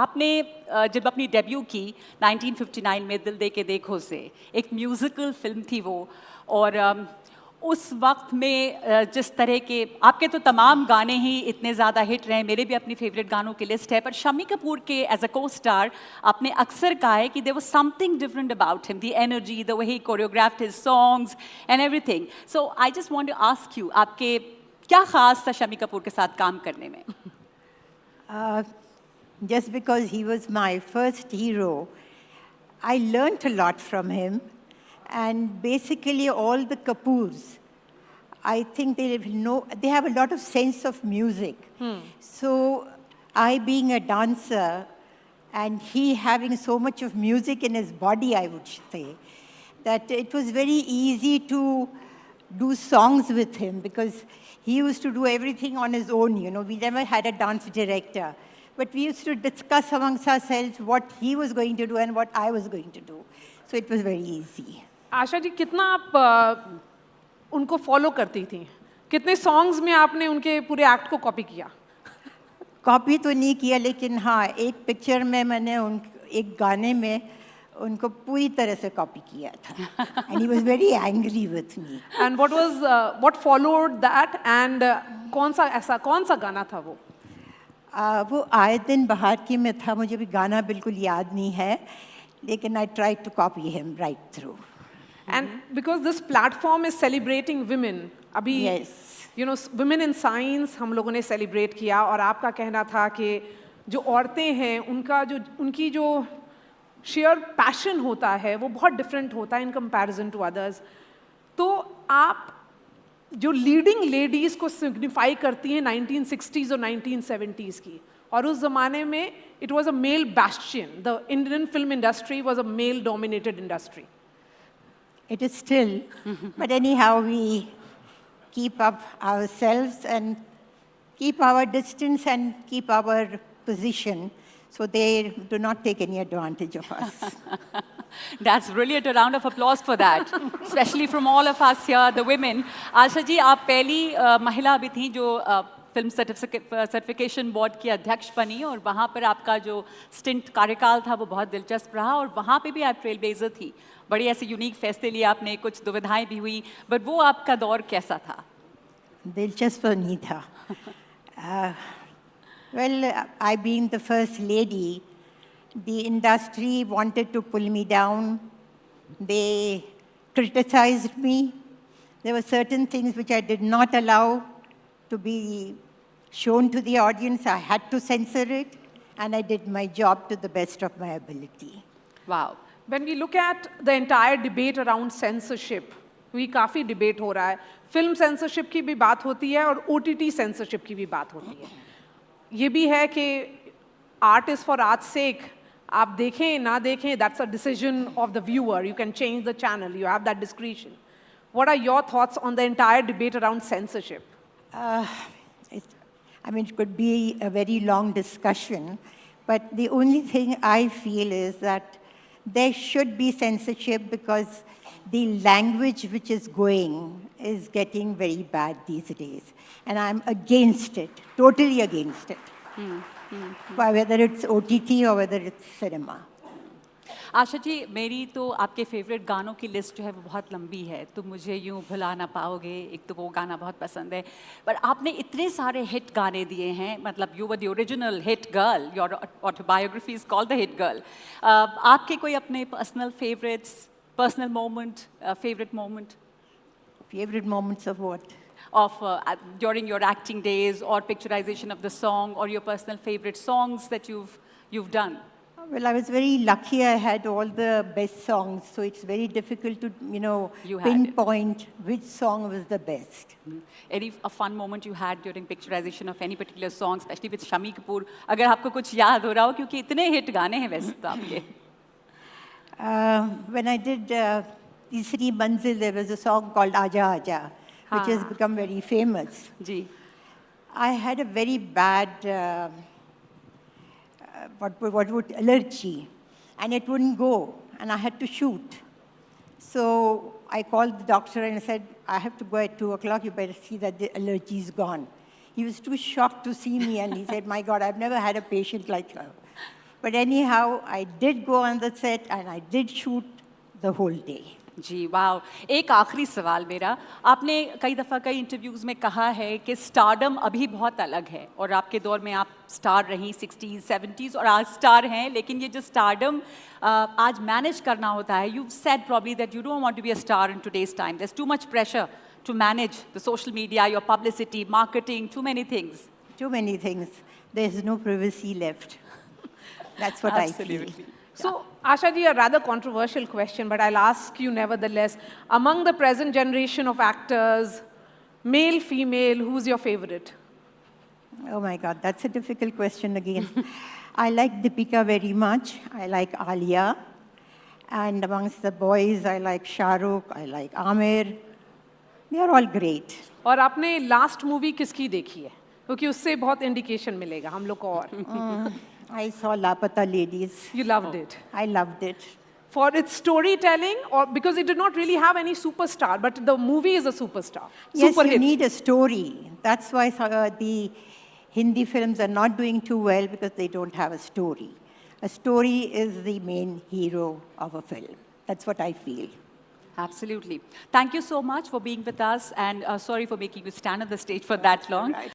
आपने जब अपनी डेब्यू की 1959 में दिल दे के देखो से, एक म्यूज़िकल फिल्म थी वो, और उस वक्त में जिस तरह के आपके तो तमाम गाने ही इतने ज़्यादा हिट रहे, मेरे भी अपनी फेवरेट गानों की लिस्ट है, पर शम्मी कपूर के एज अ को स्टार आपने अक्सर कहा है कि there was something different about him, the energy, the way he choreographed his songs and everything. So I just want to ask you, आपके क्या खास था शम्मी कपूर के साथ काम करने में? Just because he was my first hero, I learnt a lot from him. And basically all the Kapoors, I think they have a lot of sense of music. So I being a dancer and he having so much of music in his body, I would say, that it was very easy to do songs with him because he used to do everything on his own. You know, we never had a dance director. But we used to discuss amongst ourselves what he was going to do and what I was going to do. So it was very easy. Asha ji, कितना आप उनको follow करती थी? कितने songs में आपने उनके पूरे एक्ट को कॉपी किया? कॉपी तो नहीं किया, लेकिन हाँ, एक पिक्चर में मैंने एक गाने में उनको पूरी तरह से कॉपी किया था. And he was very angry with me. And what followed that? And कौन सा गाना था वो? वो आए दिन बहार की में था, मुझे भी गाना बिल्कुल याद नहीं है, लेकिन I tried to copy him right through. And because this platform is celebrating women, अभी you know, women in science हम लोगों ने celebrate किया, और आपका कहना था कि जो औरतें हैं उनकी जो sheer passion होता है वो बहुत different होता है in comparison to others. तो आप जो लीडिंग लेडीज़ को सिग्निफाई करती हैं 1960s और 1970s की, और उस ज़माने में it was a male bastion. The Indian film industry was a male dominated industry. It is still, but anyhow we keep up ourselves and keep our distance and keep our position so they do not take any advantage of us. That's brilliant. A round of applause for that, especially from all of us here, the women. Asha ji, आप पहली महिला भी थी जो film certification board की अध्यक्ष बनी, और वहाँ पर आपका जो स्टिंट कार्यकाल था वो बहुत दिलचस्प रहा, और वहाँ पे भी आप ट्रेल ब्लेजर थी. बड़ी ऐसे यूनिक फैसले लिए आपने, कुछ दुविधाएं भी हुई, बट वो आपका दौर कैसा था? दिलचस्प नहीं था. Well, I being the first lady, the industry wanted to pull me down. They criticized me. There were certain things which I did not allow to be shown to the audience. I had to censor it, and I did my job to the best of my ability. Wow. When we look at the entire debate around censorship, we काफ़ी debate हो रहा है. Film censorship की भी बात होती है और OTT censorship की भी बात होती है. ये भी है कि art is for art's sake. आप देखें ना देखें, that's a decision of the viewer. You can change the channel. You have that discretion. What are your thoughts on the entire debate around censorship? I mean, it could be a very long discussion, but the only thing I feel is that there should be censorship because the language which is going is getting very bad these days. And I'm against it, totally against it. Whether it's OTT or whether it's cinema. Asha ji, मेरी तो आपके favourite गानों की list जो है वो बहुत लंबी है. तुम मुझे यूं भुला ना पाओगे, एक तो वो गाना बहुत पसंद है, पर आपने इतने सारे हिट गाने दिए हैं, मतलब you were the original hit girl. Your autobiography is called the hit girl. आपके कोई अपने personal favourites, personal moment, favourite moment? Favorite moments of what? Of during your acting days, or picturization of the song, or your personal favorite songs that you've done? Well, I was very lucky. I had all the best songs, so it's very difficult to, pinpoint which song was the best. Any a fun moment you had during picturization of any particular song, especially with Shami Kapoor? अगर आपको कुछ याद हो रहा हो, क्योंकि इतने hit गाने हैं वैसे तो आपके. When I did Tisri Manzil, there was a song called Aaja Aaja, which has become very famous. Ji. I had a very bad allergy, and it wouldn't go, and I had to shoot. So I called the doctor and I said, I have to go at 2 o'clock, you better see that the allergy is gone. He was too shocked to see me, and he said, my God, I've never had a patient like her. But anyhow, I did go on the set and I did shoot the whole day. जी वाह। एक आखिरी सवाल मेरा, आपने कई दफ़ा कई interviews में कहा है कि स्टारडम अभी बहुत अलग है और आपके दौर में आप स्टार रहीं 60s 70s और आज स्टार हैं, लेकिन ये जो स्टारडम आज मैनेज करना होता है, you said probably that you don't want to be a star in today's time, there is too much pressure to manage the social media, your publicity, marketing, too many things. Too many things. There's no privacy left. That's what I feel. So, Asha ji, a rather controversial question, but I'll ask you nevertheless. Among the present generation of actors, male, female, who's your favorite? Oh my God, that's a difficult question again. I like Deepika very much. I like Alia. And amongst the boys, I like Shah Rukh, I like Amir. They are all great. और आपने last movie किसकी देखी है? क्योंकि उससे बहुत indication मिलेगा हम लोग को और. I saw Lapata Ladies. You loved it. I loved it. For its storytelling, or because it did not really have any superstar, but the movie is a superstar. Yes, Super you hit. need a story. That's why the Hindi films are not doing too well, because they don't have a story. A story is the main hero of a film. That's what I feel. Absolutely. Thank you so much for being with us, and sorry for making you stand on the stage for that long.